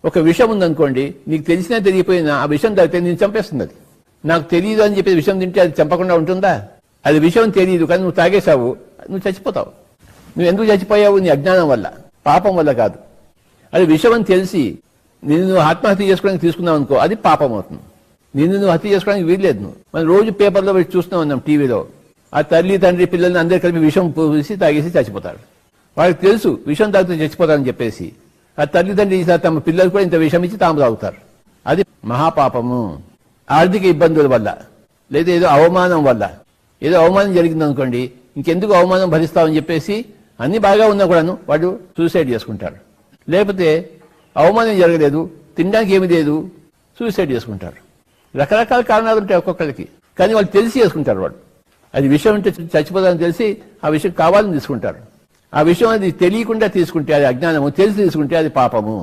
ఒక విషం ఉందనుకోండి, నీకు తెలిసినా తెలియపోయినా ఆ విషం తాగితే నేను చంపేస్తుంది. అది నాకు తెలియదు అని చెప్పి విషం తింటే అది చంపకుండా ఉంటుందా? అది విషయం తెలియదు కానీ నువ్వు తాగేశావు, నువ్వు చచ్చిపోతావు. నువ్వు ఎందుకు చచ్చిపోయావు? నీ అజ్ఞానం వల్ల, పాపం వల్ల కాదు. అది విషం అని తెలిసి నువ్వు ఆత్మహత్య చేసుకోవడానికి తీసుకున్నావు అనుకో, అది పాపం అవుతుంది. నువ్వు హత్య చేసుకోవడానికి వీల్లేదు. నువ్వు మనం రోజు పేపర్లో పెట్టి చూస్తున్నాం ఉన్నాం, టీవీలో. ఆ తల్లి తండ్రి పిల్లల్ని అందరూ కలిపి విషం పూసి తాగేసి చచ్చిపోతారు. వాళ్ళకి తెలుసు విషం తాగితే చచ్చిపోతారని చెప్పేసి ఆ తల్లిదండ్రి తమ పిల్లలు కూడా ఇంత విషం ఇచ్చి తాము తాగుతారు. అది మహాపాపము. ఆర్థిక ఇబ్బందుల వల్ల లేదా ఏదో అవమానం వల్ల, ఏదో అవమానం జరిగిందనుకోండి, ఇంకెందుకు అవమానం భరిస్తామని చెప్పేసి అన్ని బాగా ఉన్నా కూడాను వాడు సూసైడ్ చేసుకుంటాడు. లేకపోతే అవమానం జరగలేదు, తినడానికి ఏమి లేదు, సూసైడ్ చేసుకుంటారు. రకరకాల కారణాలు ఉంటాయి ఒక్కొక్కరికి, కానీ వాళ్ళు తెలిసి చేసుకుంటారు. వాడు అది విషయం ఉంటే చచ్చిపోతారని తెలిసి ఆ విషయం కావాలని తీసుకుంటారు. ఆ విషయం అది తెలియకుండా తీసుకుంటే అది అజ్ఞానము, తెలిసి తీసుకుంటే అది పాపము.